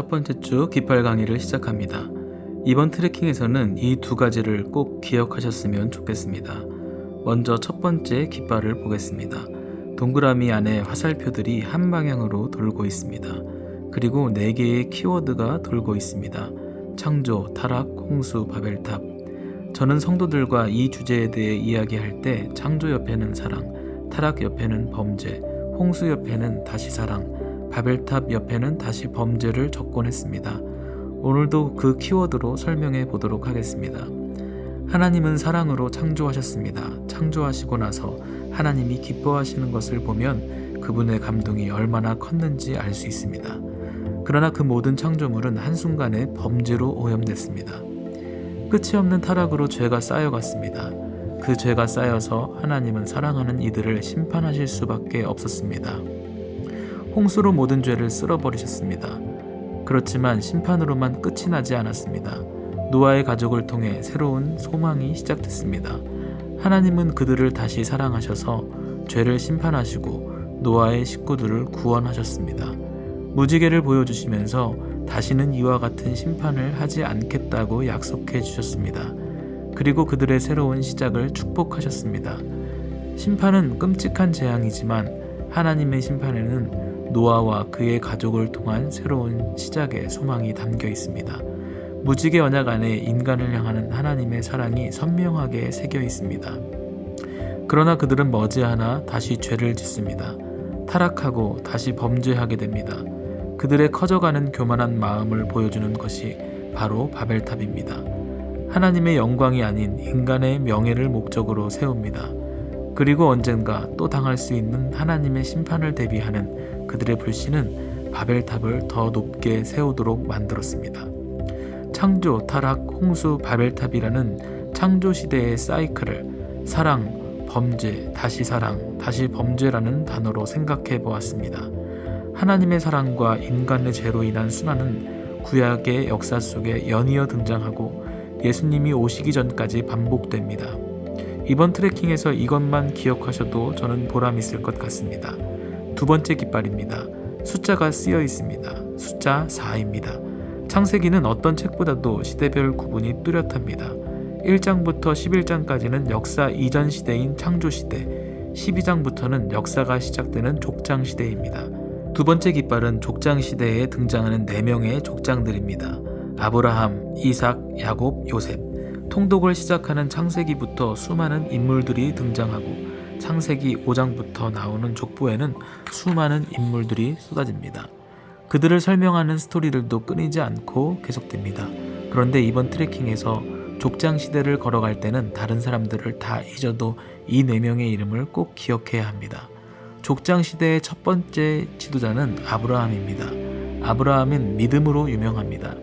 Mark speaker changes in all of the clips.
Speaker 1: 첫 번째 주 깃발 강의를 시작합니다. 이번 트레킹에서는 이 두 가지를 꼭 기억하셨으면 좋겠습니다. 먼저 첫 번째 깃발을 보겠습니다. 동그라미 안에 화살표들이 한 방향으로 돌고 있습니다. 그리고 4개의 키워드가 돌고 있습니다. 창조, 타락, 홍수, 바벨탑. 저는 성도들과 이 주제에 대해 이야기할 때 창조 옆에는 사랑, 타락 옆에는 범죄, 홍수 옆에는 다시 사랑, 바벨탑 옆에는 다시 범죄를 적곤 했습니다. 오늘도 그 키워드로 설명해 보도록 하겠습니다. 하나님은 사랑으로 창조하셨습니다. 창조하시고 나서 하나님이 기뻐하시는 것을 보면 그분의 감동이 얼마나 컸는지 알 수 있습니다. 그러나 그 모든 창조물은 한순간에 범죄로 오염됐습니다. 끝이 없는 타락으로 죄가 쌓여갔습니다. 그 죄가 쌓여서 하나님은 사랑하는 이들을 심판하실 수밖에 없었습니다. 홍수로 모든 죄를 쓸어버리셨습니다. 그렇지만 심판으로만 끝이 나지 않았습니다. 노아의 가족을 통해 새로운 소망이 시작됐습니다. 하나님은 그들을 다시 사랑하셔서 죄를 심판하시고 노아의 식구들을 구원하셨습니다. 무지개를 보여주시면서 다시는 이와 같은 심판을 하지 않겠다고 약속해 주셨습니다. 그리고 그들의 새로운 시작을 축복하셨습니다. 심판은 끔찍한 재앙이지만 하나님의 심판에는 노아와 그의 가족을 통한 새로운 시작의 소망이 담겨 있습니다. 무지개 언약 안에 인간을 향하는 하나님의 사랑이 선명하게 새겨 있습니다. 그러나 그들은 머지않아 다시 죄를 짓습니다. 타락하고 다시 범죄하게 됩니다. 그들의 커져가는 교만한 마음을 보여주는 것이 바로 바벨탑입니다. 하나님의 영광이 아닌 인간의 명예를 목적으로 세웁니다. 그리고 언젠가 또 당할 수 있는 하나님의 심판을 대비하는 그들의 불신은 바벨탑을 더 높게 세우도록 만들었습니다. 창조, 타락, 홍수, 바벨탑이라는 창조시대의 사이클을 사랑, 범죄, 다시 사랑, 다시 범죄라는 단어로 생각해 보았습니다. 하나님의 사랑과 인간의 죄로 인한 순환은 구약의 역사 속에 연이어 등장하고 예수님이 오시기 전까지 반복됩니다. 이번 트레킹에서 이것만 기억하셔도 저는 보람 있을 것 같습니다. 두 번째 깃발입니다. 숫자가 쓰여 있습니다. 숫자 4입니다. 창세기는 어떤 책보다도 시대별 구분이 뚜렷합니다. 1장부터 11장까지는 역사 이전 시대인 창조시대, 12장부터는 역사가 시작되는 족장시대입니다. 두 번째 깃발은 족장시대에 등장하는 4명의 족장들입니다. 아브라함, 이삭, 야곱, 요셉. 통독을 시작하는 창세기부터 수많은 인물들이 등장하고 창세기 5장부터 나오는 족보에는 수많은 인물들이 쏟아집니다. 그들을 설명하는 스토리들도 끊이지 않고 계속됩니다. 그런데 이번 트레킹에서 족장 시대를 걸어갈 때는 다른 사람들을 다 잊어도 이 4명의 이름을 꼭 기억해야 합니다. 족장 시대의 첫 번째 지도자는 아브라함입니다. 아브라함은 믿음으로 유명합니다.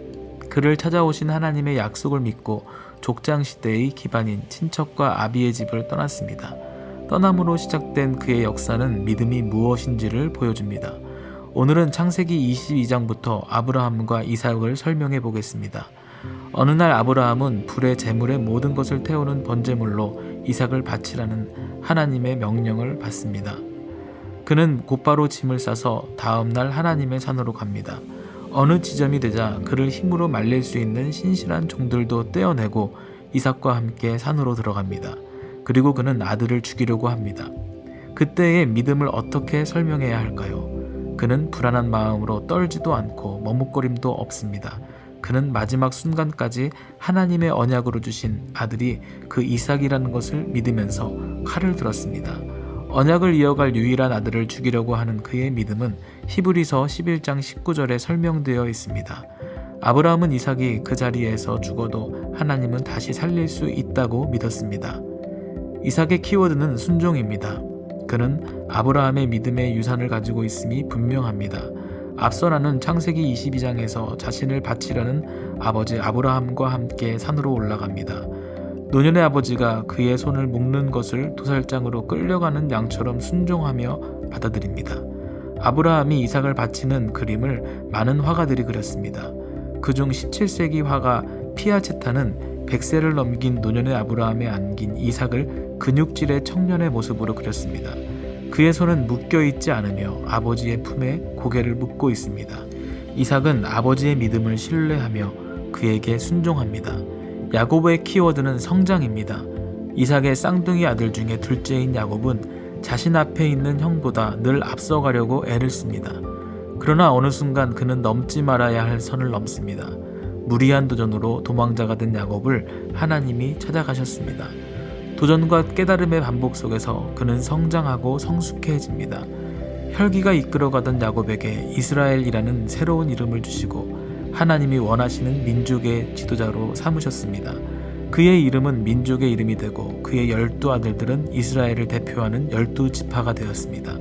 Speaker 1: 그를 찾아오신 하나님의 약속을 믿고 족장 시대의 기반인 친척과 아비의 집을 떠났습니다. 떠남으로 시작된 그의 역사는 믿음이 무엇인지를 보여줍니다. 오늘은 창세기 22장부터 아브라함과 이삭을 설명해 보겠습니다. 어느 날 아브라함은 불에 제물의 모든 것을 태우는 번제물로 이삭을 바치라는 하나님의 명령을 받습니다. 그는 곧바로 짐을 싸서 다음 날 하나님의 산으로 갑니다. 어느 지점이 되자 그를 힘으로 말릴 수 있는 신실한 종들도 떼어내고 이삭과 함께 산으로 들어갑니다. 그리고 그는 아들을 죽이려고 합니다. 그때의 믿음을 어떻게 설명해야 할까요? 그는 불안한 마음으로 떨지도 않고 머뭇거림도 없습니다. 그는 마지막 순간까지 하나님의 언약으로 주신 아들이 그 이삭이라는 것을 믿으면서 칼을 들었습니다. 언약을 이어갈 유일한 아들을 죽이려고 하는 그의 믿음은 히브리서 11장 19절에 설명되어 있습니다. 아브라함은 이삭이 그 자리에서 죽어도 하나님은 다시 살릴 수 있다고 믿었습니다. 이삭의 키워드는 순종입니다. 그는 아브라함의 믿음의 유산을 가지고 있음이 분명합니다. 앞서 나눈 창세기 22장에서 자신을 바치려는 아버지 아브라함과 함께 산으로 올라갑니다. 노년의 아버지가 그의 손을 묶는 것을 도살장으로 끌려가는 양처럼 순종하며 받아들입니다. 아브라함이 이삭을 바치는 그림을 많은 화가들이 그렸습니다. 그중 17세기 화가 피아체타는 100세를 넘긴 노년의 아브라함에 안긴 이삭을 근육질의 청년의 모습으로 그렸습니다. 그의 손은 묶여있지 않으며 아버지의 품에 고개를 묻고 있습니다. 이삭은 아버지의 믿음을 신뢰하며 그에게 순종합니다. 야곱의 키워드는 성장입니다. 이삭의 쌍둥이 아들 중에 둘째인 야곱은 자신 앞에 있는 형보다 늘 앞서가려고 애를 씁니다. 그러나 어느 순간 그는 넘지 말아야 할 선을 넘습니다. 무리한 도전으로 도망자가 된 야곱을 하나님이 찾아가셨습니다. 도전과 깨달음의 반복 속에서 그는 성장하고 성숙해집니다. 혈기가 이끌어가던 야곱에게 이스라엘이라는 새로운 이름을 주시고 하나님이 원하시는 민족의 지도자로 삼으셨습니다. 그의 이름은 민족의 이름이 되고 그의 12 아들들은 이스라엘을 대표하는 12지파가 되었습니다.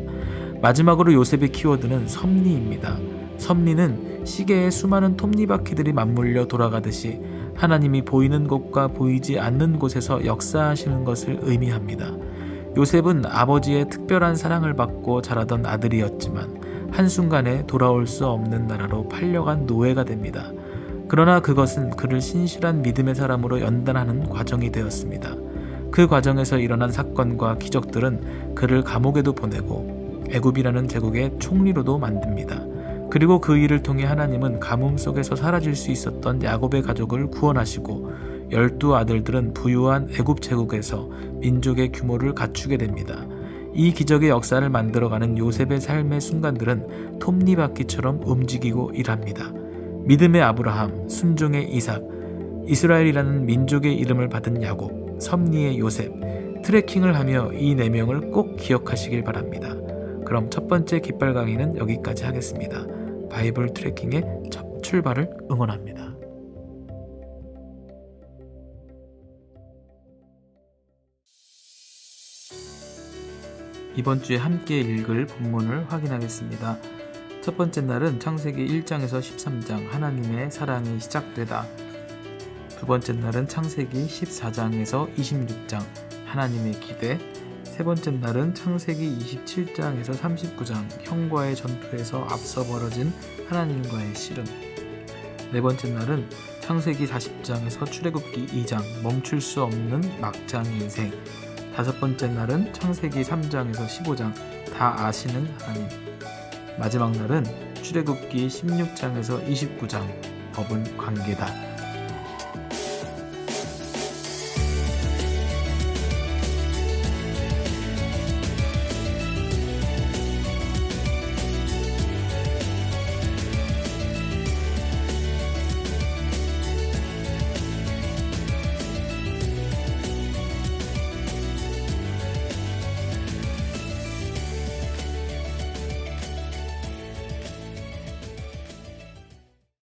Speaker 1: 마지막으로 요셉의 키워드는 섭리입니다. 섭리는 시계에 수많은 톱니바퀴들이 맞물려 돌아가듯이 하나님이 보이는 곳과 보이지 않는 곳에서 역사하시는 것을 의미합니다. 요셉은 아버지의 특별한 사랑을 받고 자라던 아들이었지만 한순간에 돌아올 수 없는 나라로 팔려간 노예가 됩니다. 그러나 그것은 그를 신실한 믿음의 사람으로 연단하는 과정이 되었습니다. 그 과정에서 일어난 사건과 기적들은 그를 감옥에도 보내고 애굽이라는 제국의 총리로도 만듭니다. 그리고 그 일을 통해 하나님은 가뭄 속에서 사라질 수 있었던 야곱의 가족을 구원하시고 12 아들들은 부유한 애굽 제국에서 민족의 규모를 갖추게 됩니다. 이 기적의 역사를 만들어가는 요셉의 삶의 순간들은 톱니바퀴처럼 움직이고 일합니다. 믿음의 아브라함, 순종의 이삭, 이스라엘이라는 민족의 이름을 받은 야곱, 섭리의 요셉, 트레킹을 하며 이 4명을 꼭 기억하시길 바랍니다. 그럼 첫 번째 깃발 강의는 여기까지 하겠습니다. 바이블 트레킹의 첫 출발을 응원합니다. 이번 주에 함께 읽을 본문을 확인하겠습니다. 첫 번째 날은 창세기 1장에서 13장 하나님의 사랑이 시작되다. 두 번째 날은 창세기 14장에서 26장 하나님의 기대. 세 번째 날은 창세기 27장에서 39장 형과의 전투에서 앞서 벌어진 하나님과의 씨름. 네 번째 날은 창세기 40장에서 출애굽기 2장 멈출 수 없는 막장 인생. 다섯 번째 날은 창세기 3장에서 15장 다 아시는 하나님. 마지막 날은 출애굽기 16장에서 29장 법은 관계다.